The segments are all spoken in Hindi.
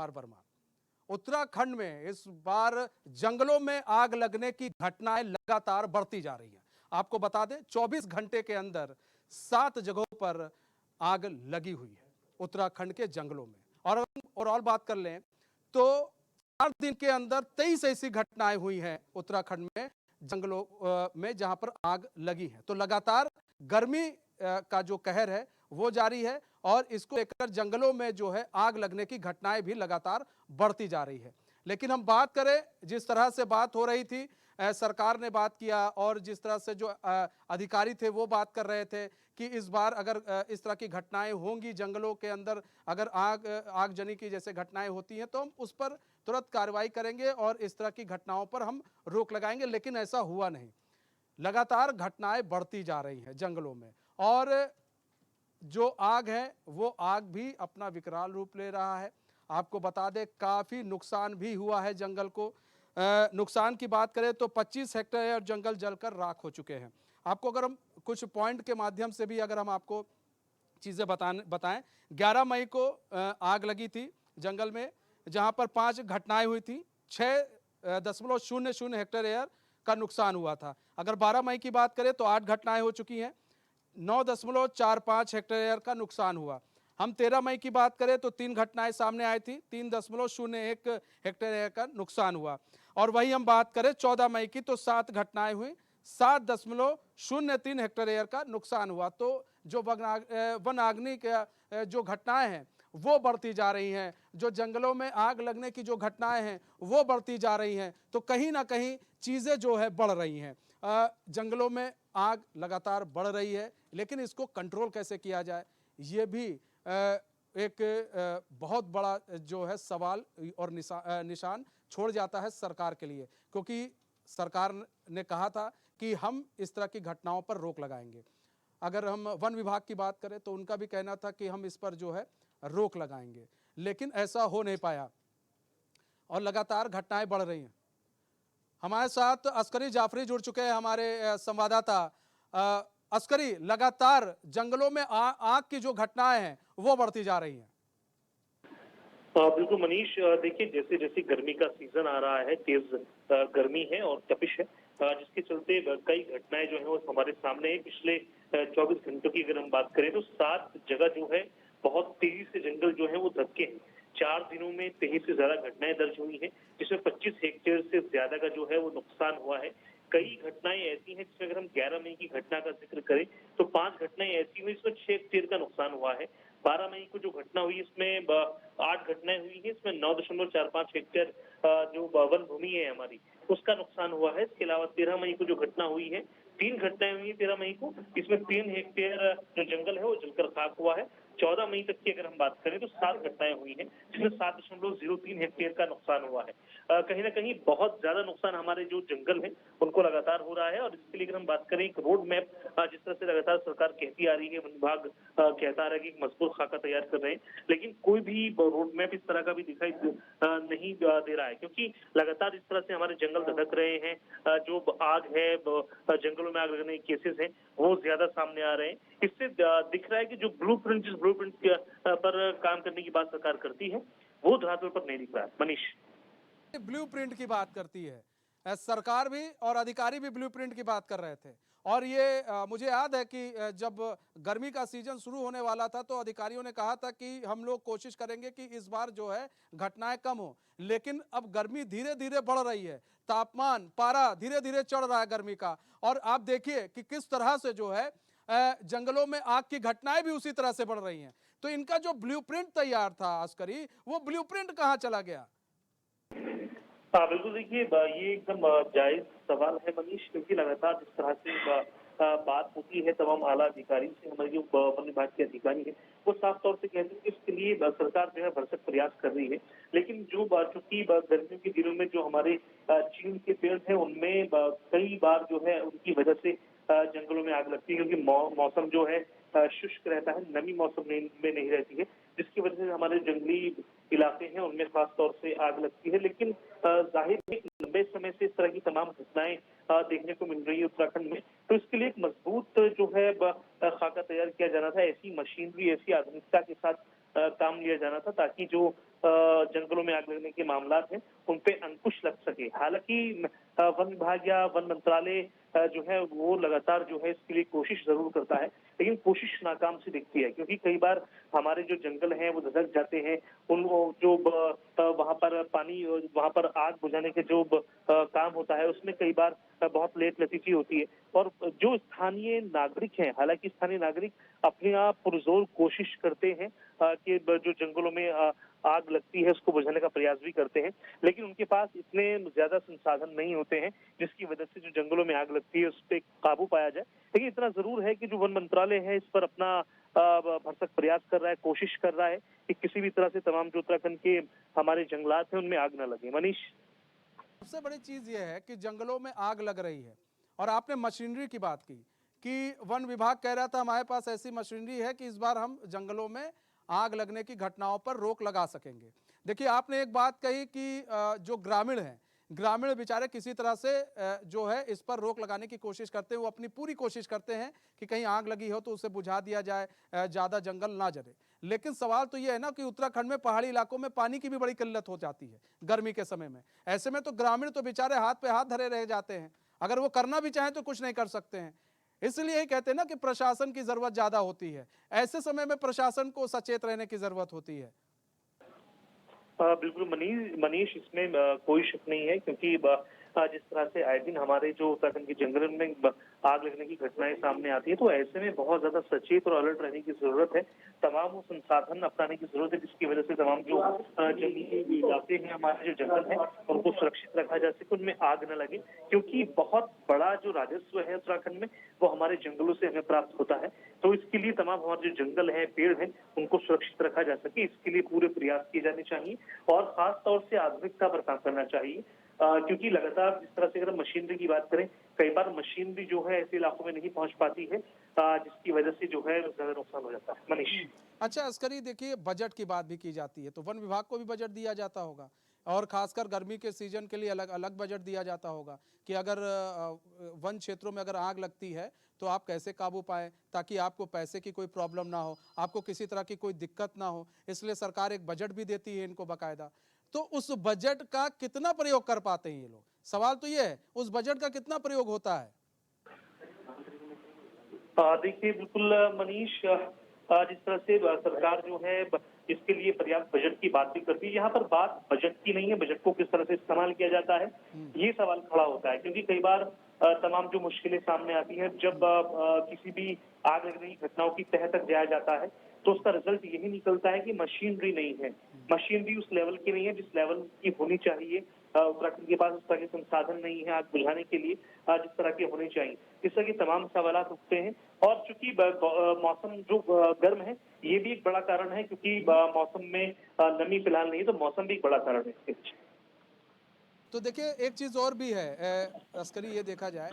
कुमार वर्मा। उत्तराखंड में इस बार जंगलों में आग लगने की घटनाएं लगातार बढ़ती जा रही हैं। आपको बता दें 24 घंटे के अंदर 7 जगहों पर आग लगी हुई है उत्तराखंड के जंगलों में। और ओवरऑल बात कर लें तो 4 दिन के अंदर 23 ऐसी घटनाएं हुई हैं उत्तराखंड में जंगलों में जहां पर आग लगी है। तो लगातार गर्मी का जो कहर है वो जारी है और इसको लेकर जंगलों में जो है आग लगने की घटनाएं भी लगातार बढ़ती जा रही है। लेकिन हम बात करें, जिस तरह से बात हो रही थी, सरकार ने बात किया और जिस तरह से जो अधिकारी थे वो बात कर रहे थे कि इस बार अगर इस तरह की घटनाएं होंगी जंगलों के अंदर, अगर आगजनी की जैसे घटनाएं होती हैं तो हम उस पर तुरंत कार्रवाई करेंगे और इस तरह की घटनाओं पर हम रोक लगाएंगे। लेकिन ऐसा हुआ नहीं। लगातार घटनाएं बढ़ती जा रही हैं जंगलों में और जो आग है वो आग भी अपना विकराल रूप ले रहा है। आपको बता दें काफी नुकसान भी हुआ है जंगल को। नुकसान की बात करें तो 25 हेक्टेयर जंगल जलकर राख हो चुके हैं। आपको अगर हम कुछ पॉइंट के माध्यम से भी अगर हम आपको चीजें बताएं, 11 मई को आग लगी थी जंगल में जहां पर 5 घटनाएं हुई थी, 6.00 हेक्टेयर का नुकसान हुआ था। अगर 12 मई की बात करें तो 8 घटनाएं हो चुकी हैं, 9.45 हेक्टेयर का नुकसान हुआ। हम 13 मई की बात करें तो 3 घटनाएं सामने आई थी, 3.01 हेक्टेयर का नुकसान हुआ। और वही हम बात करें 14 मई की तो 7 घटनाएं हुई, 7.03 हेक्टेयर का नुकसान हुआ। तो जो वन आगनी का जो घटनाएं हैं वो बढ़ती जा रही हैं, जो जंगलों में आग लगने की जो घटनाएं हैं वो बढ़ती जा रही हैं। तो कहीं ना कहीं चीजें जो है बढ़ रही हैं। जंगलों में आग लगातार बढ़ रही है, लेकिन इसको कंट्रोल कैसे किया जाए ये भी एक बहुत बड़ा जो है सवाल और निशान छोड़ जाता है सरकार के लिए, क्योंकि सरकार ने कहा था कि हम इस तरह की घटनाओं पर रोक लगाएंगे। अगर हम वन विभाग की बात करें तो उनका भी कहना था कि हम इस पर जो है रोक लगाएंगे, लेकिन ऐसा हो नहीं पाया और लगातार घटनाएं बढ़ रही हैं। हमारे साथ अस्करी जाफरी जुड़ चुके हैं, हमारे संवाददाता। अस्करी, लगातार जंगलों में आग की जो घटनाएं हैं वो बढ़ती जा रही हैं। बिल्कुल मनीष, देखिए जैसे जैसे गर्मी का सीजन आ रहा है, तेज गर्मी है और तपिश है, जिसके चलते कई घटनाएं जो है वो हमारे सामने है। पिछले 24 घंटों की अगर हम बात करें तो 7 जगह जो है बहुत तेजी से जंगल जो है वो धधके हैं। 4 दिनों में 23 से ज्यादा घटनाएं दर्ज हुई हैं, जिसमें 25 हेक्टेयर से ज्यादा का जो है वो नुकसान हुआ है। कई घटनाएं ऐसी हैं जिसमें अगर हम 11 मई की घटना का जिक्र करें तो 5 घटनाएं ऐसी हुई इसमें 6 हेक्टेयर का नुकसान हुआ है। 12 मई को जो घटना हुई इसमें 8 घटनाएं हुई हैं, इसमें 9.45 हेक्टेयर जो वन भूमि है हमारी उसका नुकसान हुआ है। इसके अलावा 13 मई को जो घटना हुई है, 3 घटनाएं हुई है 13 मई को, इसमें 3 हेक्टेयर जो जंगल है वो जलकर खाक हुआ है। 14 मई तक की अगर हम बात करें तो 7 घटनाएं हुई हैं, जिसमें 7.03 हेक्टेयर का नुकसान हुआ है। कहीं ना कहीं बहुत ज्यादा नुकसान हमारे जो जंगल है उनको लगातार हो रहा है। और इसके लिए अगर हम बात करें एक रोड मैप, जिस तरह से लगातार सरकार कहती आ रही है, वन विभाग कहता आ रहा है कि एक मजबूत खाका तैयार कर रहे हैं, लेकिन कोई भी रोड मैप इस तरह का भी दिखाई नहीं दे रहा है, क्योंकि लगातार इस तरह से हमारे जंगल धधक रहे हैं। जो आग है, जंगलों में आग लगने के केसेस हैं वो ज्यादा सामने आ रहे हैं। इससे दिख रहा है कि जो जिस ब्लूप्रिंट पर काम करने की बात सरकार करती है वो धरातल पर नहीं दिख रहा है। मनीष, ब्लूप्रिंट की बात करती है सरकार भी और अधिकारी भी ब्लूप्रिंट की बात कर रहे थे। और ये मुझे याद है कि जब गर्मी का सीजन शुरू होने वाला था तो अधिकारियों ने कहा था कि हम लोग कोशिश करेंगे कि इस बार जो है घटनाएं कम हो। लेकिन अब गर्मी धीरे धीरे बढ़ रही है, तापमान पारा धीरे धीरे चढ़ रहा है गर्मी का। और आप देखिए कि किस तरह से जो है जंगलों में आग की घटनाएं भी उसी तरह से बढ़ रही हैं। तो इनका जो ब्लूप्रिंट तैयार था अस्करी, वो ब्लूप्रिंट कहाँ चला गया? हाँ बिल्कुल, देखिए ये एकदम जायज सवाल है मनीष, क्योंकि लगातार जिस तरह से बात होती है तमाम आला अधिकारी से, हमारे जो वन विभाग के अधिकारी हैं वो साफ तौर से कहते हैं कि इसके लिए सरकार जो है भरसक प्रयास कर रही है। लेकिन जो चूंकि गर्मियों के दिनों में जो हमारे चीड़ के पेड़ हैं उनमें कई बार जो है उनकी वजह से जंगलों में आग लगती है, क्योंकि मौसम जो है शुष्क रहता है, नमी मौसम में नहीं रहती है, जिसकी वजह से हमारे जंगली इलाके हैं उनमें खास तौर से आग लगती है। लेकिन जाहिर है कि लंबे समय से इस तरह की तमाम घटनाएं देखने को मिल रही है उत्तराखंड में, तो इसके लिए एक मजबूत जो है खाका तैयार किया जाना था। ऐसी मशीनरी, ऐसी आधुनिकता के साथ काम लिया जाना था, ताकि जो जंगलों में आग लगने के मामलात हैं, उन पे अंकुश लग सके। हालाँकि वन विभाग या वन मंत्रालय जो है वो लगातार जो है इसके लिए कोशिश ज़रूर करता है, लेकिन कोशिश नाकाम सी दिखती है, क्योंकि कई बार हमारे जो जंगल हैं वो धधक जाते हैं। उन वो जो वहाँ पर पानी वहाँ पर आग बुझाने के जो काम होता है, उसमें कई बार बहुत लेट लतीफ़ी होती है। और जो स्थानीय नागरिक हैं, हालाँकि स्थानीय नागरिक अपने आप पुरज़ोर कोशिश करते हैं कि जो जंगलों में आग लगती है उसको बुझाने का प्रयास भी करते हैं, लेकिन उनके पास इतने ज़्यादा संसाधन नहीं होते हैं, जिसकी वजह से जो जंगलों में आग लगती है उस पे काबू पाया जाए। लेकिन इतना ज़रूर है कि जो वन मंत्रालय है इस पर अपना भरसक प्रयास कर रहा है, कोशिश कर रहा है कि किसी भी तरह से तमाम जो उत्तराखंड के हमारे जंगलात हैं उनमें आग ना लगे। मनीष। सबसे बड़ी चीज यह है कि जंगलों में आग लग रही है और आपने मशीनरी की बात की कि वन विभाग कह रहा था हमारे पास ऐसी मशीनरी है कि इस बार हम जंगलों में आग लगने की घटनाओं पर रोक लगा सकेंगे। देखिए आपने एक बात कही कि जो ग्रामीण हैं, ग्रामीण बेचारे किसी तरह से जो है इस पर रोक लगाने की कोशिश करते हैं, वो अपनी पूरी कोशिश करते हैं कि कहीं आग लगी हो तो उसे बुझा दिया जाए, ज़्यादा जंगल ना जले। लेकिन सवाल तो ये है ना कि उत्तराखंड में पहाड़ी इलाकों में पानी की भी बड़ी किल्लत हो जाती है गर्मी के समय में। ऐसे में तो ग्रामीण तो बेचारे हाथ पे हाथ धरे रह जाते हैं, अगर वो करना भी चाहें तो कुछ नहीं कर सकते हैं। इसलिए ही कहते हैं ना कि प्रशासन की जरूरत ज्यादा होती है। ऐसे समय में प्रशासन को सचेत रहने की जरूरत होती है। बिल्कुल मनीष इसमें कोई शक नहीं है, क्योंकि जिस तरह से आए दिन हमारे जो उत्तराखंड के जंगल में आग लगने की घटनाएं सामने आती है, तो ऐसे में बहुत ज्यादा सचेत और अलर्ट रहने की जरूरत है। तमाम वो संसाधन अपनाने की जरूरत है जिसकी वजह से तमाम जो जंगली इलाके हैं, हमारे जो जंगल हैं, उनको सुरक्षित रखा जा सके, उनमें आग न लगे। क्योंकि बहुत बड़ा जो राजस्व है उत्तराखंड में वो हमारे जंगलों से हमें प्राप्त होता है। तो इसके लिए तमाम हमारे जो जंगल हैं, पेड़ हैं, उनको सुरक्षित रखा जा सके, इसके लिए पूरे प्रयास किए जाने चाहिए और खास तौर से आधुनिकता पर काम करना चाहिए। क्योंकि लगातार जिस तरह से अगर मशीनरी की बात करें, कई बार मशीनरी जो है ऐसे इलाकों में नहीं पहुंच पाती है, जिसकी वजह से जो है ज्यादा नुकसान हो जाता है। मनीष। अच्छा अस्करी, देखिए बजट की बात भी की जाती है तो वन विभाग को भी बजट दिया जाता होगा और खासकर गर्मी के सीजन के लिए अलग अलग बजट दिया जाता होगा कि अगर वन क्षेत्रों में अगर आग लगती है तो आप कैसे काबू पाएं ताकि आपको पैसे की कोई प्रॉब्लम ना हो, आपको किसी तरह की कोई दिक्कत ना हो। इसलिए सरकार एक बजट भी देती है इनको बाकायदा। तो उस बजट का कितना प्रयोग कर पाते हैं ये लोग, सवाल तो ये है उस बजट का कितना प्रयोग होता है। देखिए बिल्कुल मनीष, जिस तरह से सरकार जो है इसके लिए पर्याप्त बजट की बात भी करती है। यहाँ पर बात बजट की नहीं है, बजट को किस तरह से इस्तेमाल किया जाता है ये सवाल खड़ा होता है, क्योंकि कई बार तमाम जो मुश्किलें सामने आती हैं जब किसी भी आग लगने की घटनाओं की तह तक जाया जाता है, तो उसका रिजल्ट यही निकलता है कि मशीनरी नहीं है। मशीनरी उस लेवल की नहीं है जिस लेवल की होनी चाहिए। उत्तराखंड के पास उस तरह के संसाधन नहीं है आग बुझाने के लिए जिस तरह के होने चाहिए। इस तरह के तमाम सवाल उठते हैं। और चूंकि मौसम जो गर्म है, ये भी एक बड़ा कारण है, क्योंकि मौसम में नमी फिलहाल नहीं है, तो मौसम भी एक बड़ा कारण है इसके पीछे। तो देखिए एक चीज और भी है अस्करी, ये देखा जाए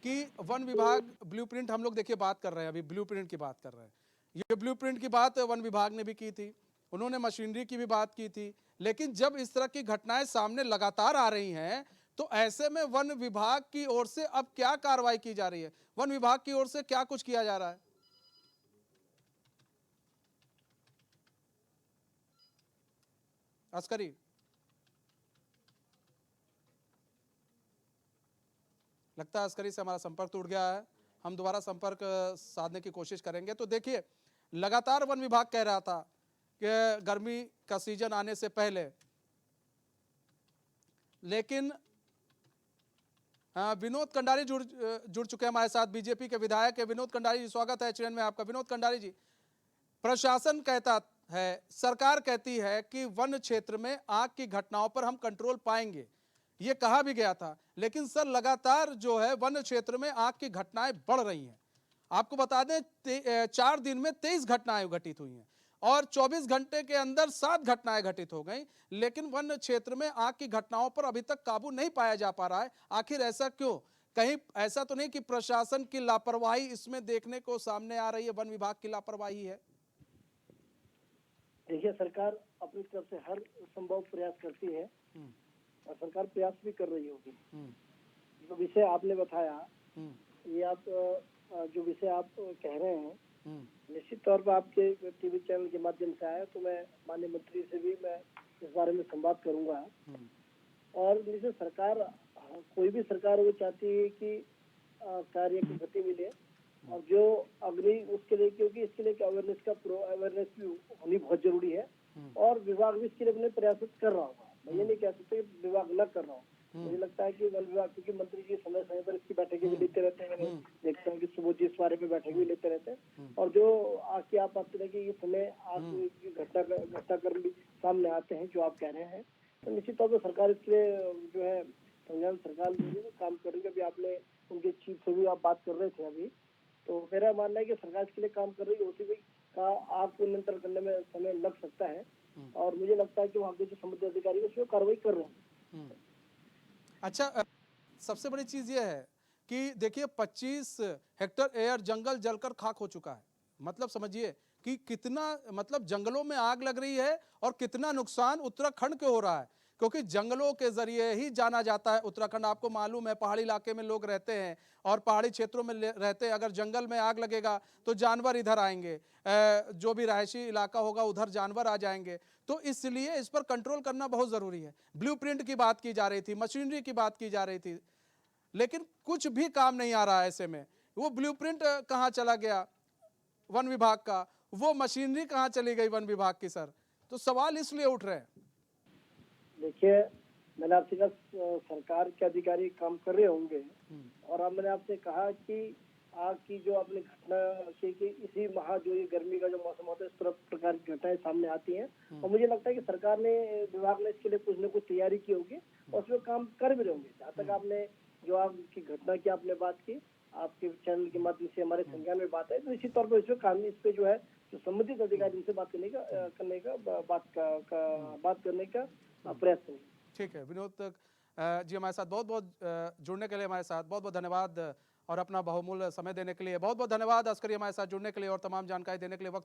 कि वन विभाग ब्लूप्रिंट, हम लोग देखिए बात कर रहे हैं, अभी ब्लूप्रिंट की बात कर रहे हैं। ये ब्लूप्रिंट की बात वन विभाग ने भी की थी, उन्होंने मशीनरी की भी बात की थी। लेकिन जब इस तरह की घटनाएं सामने लगातार आ रही हैं तो ऐसे में वन विभाग की ओर से अब क्या कार्रवाई की जा रही है, वन विभाग की ओर से क्या कुछ किया जा रहा है। अस्करी, लगता है अस्करी से हमारा संपर्क टूट गया है, हम दोबारा संपर्क साधने की कोशिश करेंगे। तो देखिए लगातार वन विभाग कह रहा था कि गर्मी का सीजन आने से पहले, लेकिन विनोद कंडारी जुड़ चुके हैं हमारे साथ, बीजेपी के विधायक है विनोद कंडारी जी, स्वागत है चैनल में आपका। विनोद कंडारी जी, प्रशासन कहता है, सरकार कहती है कि वन क्षेत्र में आग की घटनाओं पर हम कंट्रोल पाएंगे, ये कहा भी गया था, लेकिन सर लगातार जो है वन क्षेत्र में आग की घटनाएं बढ़ रही हैं। आपको बता दें 4 दिन में 23 घटनाएं घटित हुई हैं और 24 घंटे के अंदर 7 घटनाएं घटित हो गई, लेकिन वन क्षेत्र में आग की घटनाओं पर अभी तक काबू नहीं पाया जा पा रहा है। आखिर ऐसा क्यों? कहीं ऐसा तो नहीं कि प्रशासन की लापरवाही इसमें देखने को सामने आ रही है, वन विभाग की लापरवाही है? देखिए सरकार अपनी तरफ से हर संभव प्रयास करती है और सरकार प्रयास भी कर रही होगी। जो विषय आपने बताया, ये आप जो विषय आप कह रहे हैं, निश्चित तौर पर आपके टीवी चैनल के माध्यम से आया तो मैं माननीय मंत्री से भी मैं इस बारे में संवाद करूंगा। और जैसे सरकार, कोई भी सरकार वो चाहती है कि कार्य की गति मिले और जो अग्नि उसके लिए, क्योंकि इसके लिए अवेयरनेस भी होनी बहुत जरूरी है और विभाग भी इसके लिए अपने प्रयास कर रहा होगा। मैं ये नहीं कह सकते विभाग न कर रहा हूँ। मुझे लगता है कि वन विभाग, क्योंकि मंत्री जी समय समय पर इसकी बैठकें भी लेते रहते हैं, मैंने देखता हूँ कि सुबह जी इस बारे में बैठक भी लेते रहते हैं। और जो आग की आप बात करें कि ये समय आग की घटनाक्रम भी सामने आते हैं जो आप कह रहे हैं, तो निश्चित तौर पर सरकार इसके लिए जो है संज्ञान सरकार काम करेंगे। अभी आपने उनके चीफ से भी आप बात कर रहे थे अभी, तो मेरा मानना है कि सरकार इसके लिए काम कर रही है। ओसीबी का आग को नियंत्रण करने में समय लग सकता है और मुझे लगता है कि वहाँ के जो संबंधित अधिकारी है उसमें कार्रवाई कर रहे हैं। अच्छा, सबसे बड़ी चीज यह है कि देखिए 25 हेक्टेयर एयर जंगल जलकर खाक हो चुका है। मतलब समझिए कि कितना, मतलब जंगलों में आग लग रही है और कितना नुकसान उत्तराखंड को हो रहा है, क्योंकि जंगलों के जरिए ही जाना जाता है उत्तराखंड। आपको मालूम है पहाड़ी इलाके में लोग रहते हैं और पहाड़ी क्षेत्रों में रहते हैं। अगर जंगल में आग लगेगा तो जानवर इधर आएंगे, जो भी रहायशी इलाका होगा उधर जानवर आ जाएंगे। तो इसलिए इस पर कंट्रोल करना बहुत जरूरी है। ब्लूप्रिंट की बात की जा रही थी, मशीनरी की बात की जा रही थी, लेकिन कुछ भी काम नहीं आ रहा है ऐसे में। वो ब्लूप्रिंट कहाँ चला गया वन विभाग का, वो मशीनरी कहाँ चली गई वन विभाग की सर? तो सवाल इसलिए उठ रहे हैं। देखिए, मैंने आपसे कहा सरकार के अधिकारी काम कर रहे होंगे और अब मैंने आपसे कहा कि आग की जो आपने घटना कि इसी माह जो ये गर्मी का जो मौसम होता है इस तरह प्रकार की घटनाएं सामने आती हैं और मुझे लगता है कि सरकार ने, विभाग ने इसके लिए कुछ न कुछ तैयारी की होगी और उसमें काम कर भी रहे होंगे। जहाँ तक आपने जो आग की घटना की आपने बात की, आपके चैनल के माध्यम से हमारे संज्ञान में बात है, तो निश्चित तौर पर इसमें कानूनी इस पे जो है जो संबंधित अधिकारी उनसे बात करने का प्रयास करेंगे। ठीक है विनोद जी, हमारे साथ बहुत बहुत जुड़ने के लिए, हमारे साथ बहुत बहुत धन्यवाद और अपना बहुमूल्य समय देने के लिए बहुत बहुत धन्यवाद। अस्करी हमारे साथ जुड़ने के लिए और तमाम जानकारी देने के लिए। वक्त